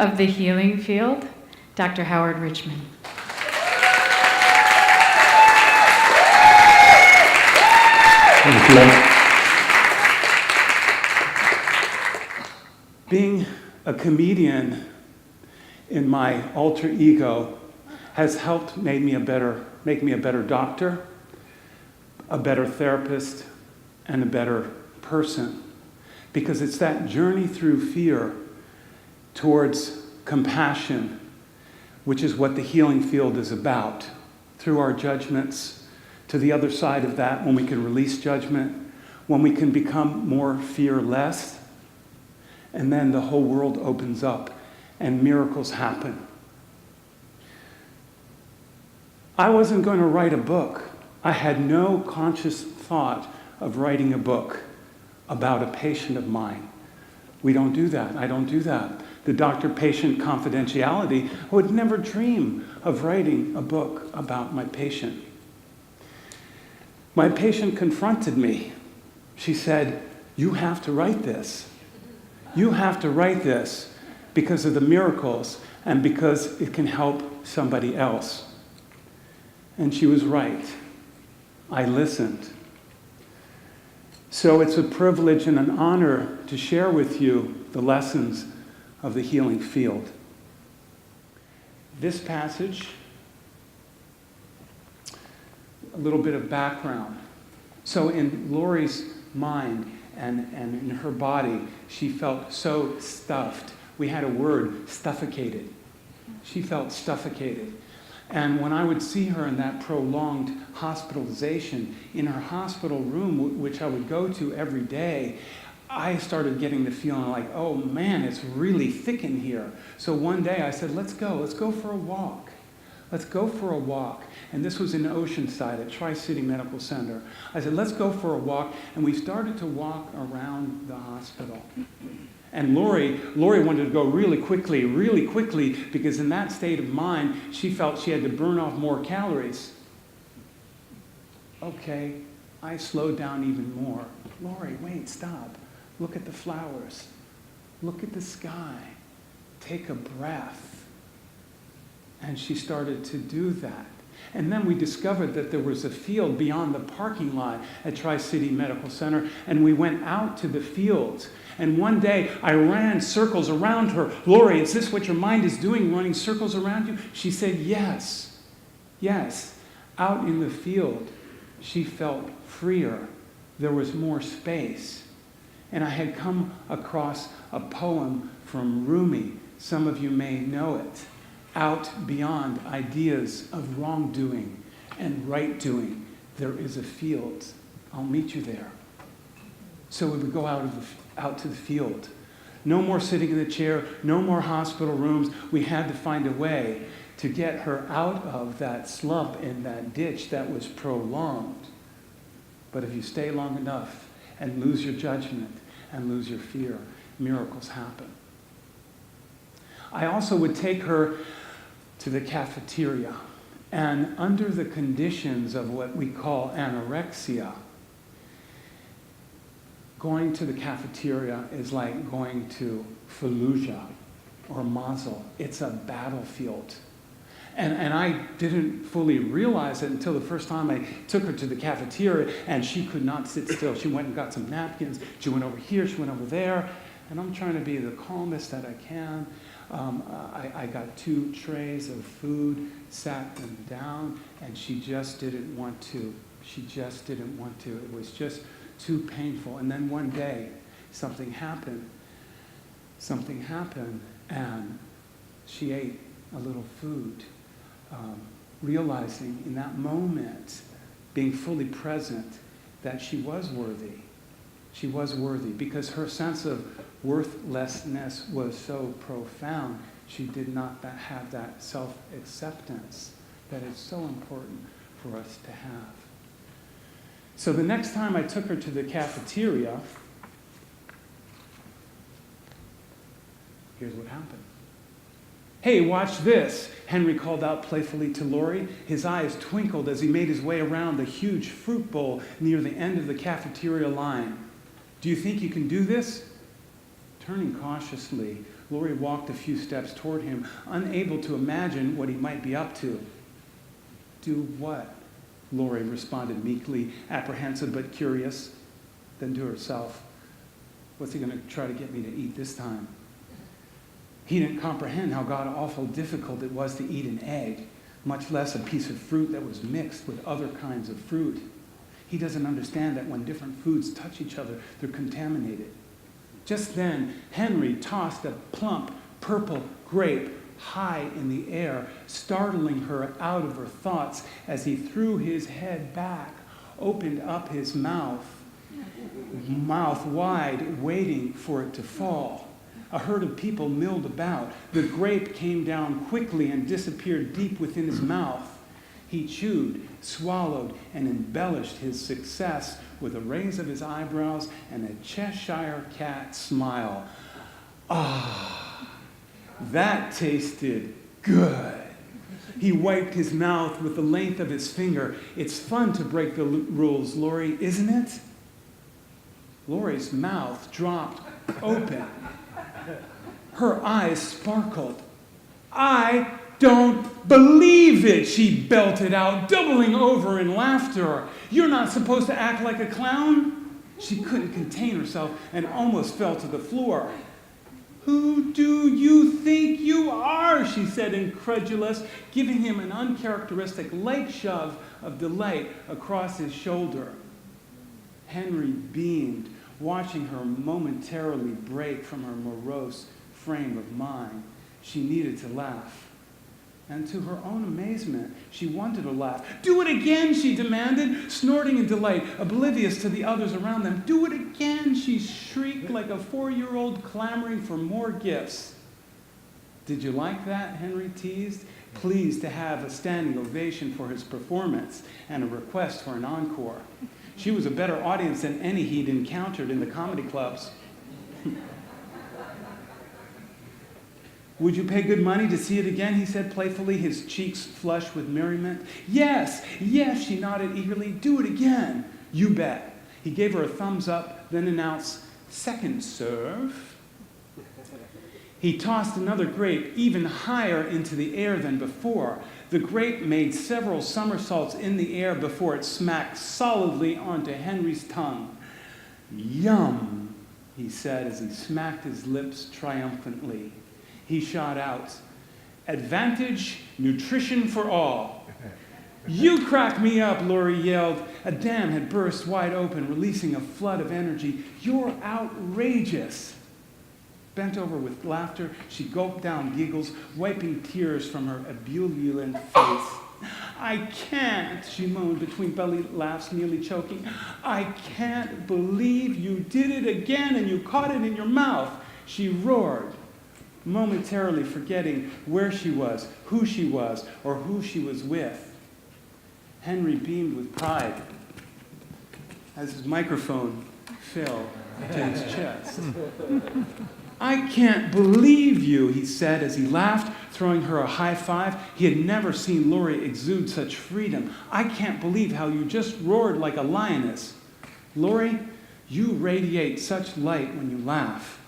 of the healing field, Dr. Howard Richman. Thank you. Being a comedian in my alter ego has helped make me a better doctor, a better therapist, and a better person. Because it's that journey through fear towards compassion, which is what the healing field is about. Through our judgments, to the other side of that, when we can release judgment, when we can become more fearless, and then the whole world opens up and miracles happen. I wasn't going to write a book. I had no conscious thought of writing a book about a patient of mine. We don't do that. I don't do that. The doctor-patient confidentiality, I would never dream of writing a book about my patient. My patient confronted me. She said, "You have to write this. You have to write this because of the miracles and because it can help somebody else." And she was right. I listened. So it's a privilege and an honor to share with you the lessons of the healing field. This passage, a little bit of background. So in Lori's mind and in her body, she felt so stuffed. We had a word, stuffocated. She felt stuffocated. And when I would see her in that prolonged hospitalization, in her hospital room, which I would go to every day, I started getting the feeling like, oh man, it's really thick in here. So one day I said, let's go for a walk. Let's go for a walk. And this was in Oceanside at Tri-City Medical Center. I said, let's go for a walk. And we started to walk around the hospital. And Lori wanted to go really quickly, because in that state of mind, she felt she had to burn off more calories. Okay, I slowed down even more. Lori, wait, stop. Look at the flowers. Look at the sky. Take a breath. And she started to do that. And then we discovered that there was a field beyond the parking lot at Tri-City Medical Center, and we went out to the fields. And one day, I ran circles around her. Lori, is this what your mind is doing, running circles around you? She said, yes. Yes. Out in the field, she felt freer. There was more space. And I had come across a poem from Rumi. Some of you may know it. Out beyond ideas of wrongdoing and right doing, there is a field. I'll meet you there. So we would go out to the field. No more sitting in the chair, no more hospital rooms. We had to find a way to get her out of that slump in that ditch that was prolonged. But if you stay long enough and lose your judgment and lose your fear, miracles happen. I also would take her to the cafeteria. And under the conditions of what we call anorexia, going to the cafeteria is like going to Fallujah or Mosul. It's a battlefield. And I didn't fully realize it until the first time I took her to the cafeteria, and she could not sit still. She went and got some napkins. She went over here, she went over there. And I'm trying to be the calmest that I can. I got 2 trays of food, sat them down, and she just didn't want to. She just didn't want to. It was just too painful. And then one day, something happened. Something happened, and she ate a little food, realizing in that moment, being fully present, that she was worthy. She was worthy because her sense of worthlessness was so profound. She did not have that self-acceptance that is so important for us to have. So the next time I took her to the cafeteria, here's what happened. "Hey, watch this," Henry called out playfully to Lori. His eyes twinkled as he made his way around the huge fruit bowl near the end of the cafeteria line. "Do you think you can do this?" Turning cautiously, Lori walked a few steps toward him, unable to imagine what he might be up to. Do what? Lori responded meekly, apprehensive but curious. Then to herself, what's he going to try to get me to eat this time? He didn't comprehend how god-awful difficult it was to eat an egg, much less a piece of fruit that was mixed with other kinds of fruit. He doesn't understand that when different foods touch each other, they're contaminated. Just then, Henry tossed a plump purple grape high in the air, startling her out of her thoughts as he threw his head back, opened up his mouth wide, waiting for it to fall. A herd of people milled about. The grape came down quickly and disappeared deep within his mouth. He chewed, swallowed, and embellished his success with a raise of his eyebrows and a Cheshire cat smile. Ah, that tasted good. He wiped his mouth with the length of his finger. It's fun to break the rules, Lori, isn't it? Lori's mouth dropped open. Her eyes sparkled. I don't believe it, she belted out, doubling over in laughter. You're not supposed to act like a clown? She couldn't contain herself and almost fell to the floor. Who do you think you are? She said, incredulous, giving him an uncharacteristic light shove of delight across his shoulder. Henry beamed, watching her momentarily break from her morose frame of mind. She needed to laugh. And to her own amazement, she wanted to laugh. Do it again, she demanded, snorting in delight, oblivious to the others around them. Do it again, she shrieked like a 4-year-old clamoring for more gifts. Did you like that? Henry teased, pleased to have a standing ovation for his performance and a request for an encore. She was a better audience than any he'd encountered in the comedy clubs. Would you pay good money to see it again? He said playfully, his cheeks flushed with merriment. Yes, yes, she nodded eagerly. Do it again. You bet. He gave her a thumbs up, then announced, second serve. He tossed another grape even higher into the air than before. The grape made several somersaults in the air before it smacked solidly onto Henry's tongue. Yum, he said as he smacked his lips triumphantly. He shot out, advantage, nutrition for all. You crack me up, Lori yelled. A dam had burst wide open, releasing a flood of energy. You're outrageous. Bent over with laughter, she gulped down giggles, wiping tears from her ebullient face. I can't, she moaned between belly laughs, nearly choking. I can't believe you did it again and you caught it in your mouth. She roared, momentarily forgetting where she was, who she was, or who she was with. Henry beamed with pride as his microphone fell to his chest. I can't believe you, he said as he laughed, throwing her a high five. He had never seen Lori exude such freedom. I can't believe how you just roared like a lioness. Lori, you radiate such light when you laugh.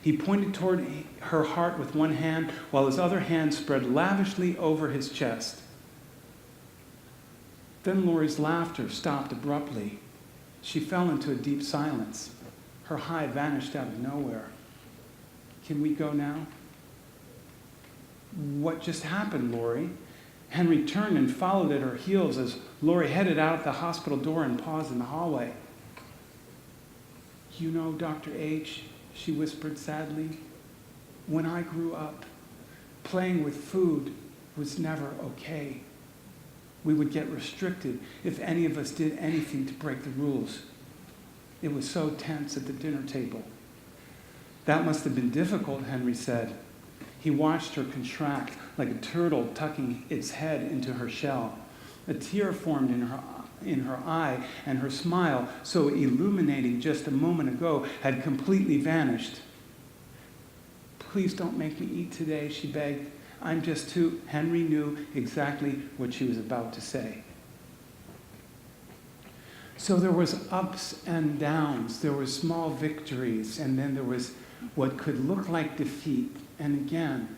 He pointed toward her heart with one hand, while his other hand spread lavishly over his chest. Then Lori's laughter stopped abruptly. She fell into a deep silence. Her high vanished out of nowhere. Can we go now? What just happened, Lori? Henry turned and followed at her heels as Lori headed out the hospital door and paused in the hallway. You know, Dr. H., she whispered sadly, when I grew up, playing with food was never okay. We would get restricted if any of us did anything to break the rules. It was so tense at the dinner table. That must have been difficult, Henry said. He watched her contract like a turtle tucking its head into her shell. A tear formed in her eye, and her smile, so illuminating just a moment ago, had completely vanished. Please don't make me eat today, she begged. I'm just too... Henry knew exactly what she was about to say. So there was ups and downs. There were small victories, and then there was what could look like defeat. And again,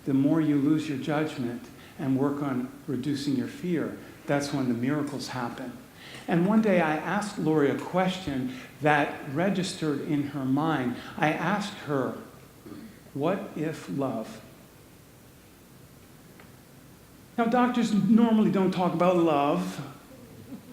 the more you lose your judgment and work on reducing your fear, that's when the miracles happen. And one day I asked Lori a question that registered in her mind. I asked her, what if love? Now, doctors normally don't talk about love,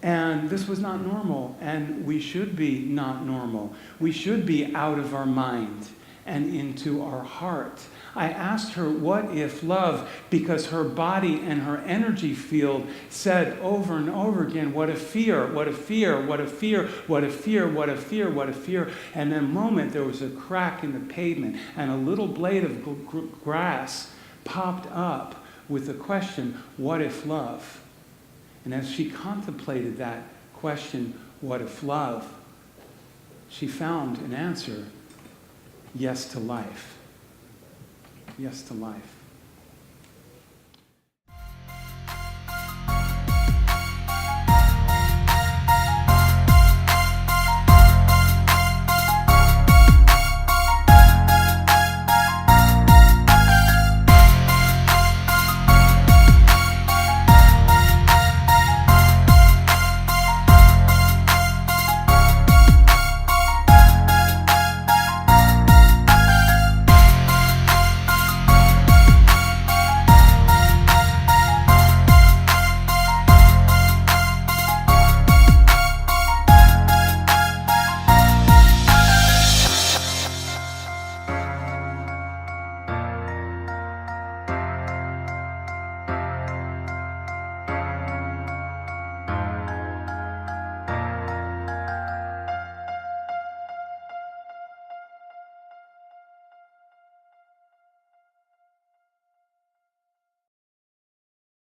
and this was not normal, and we should be not normal. We should be out of our mind and into our heart. I asked her, what if love? Because her body and her energy field said over and over again, what a fear, what a fear, what a fear, what a fear, what a fear, what a fear. And in a moment, there was a crack in the pavement, and a little blade of grass popped up with the question, what if love? And as she contemplated that question, what if love, she found an answer, yes to life. Yes to life.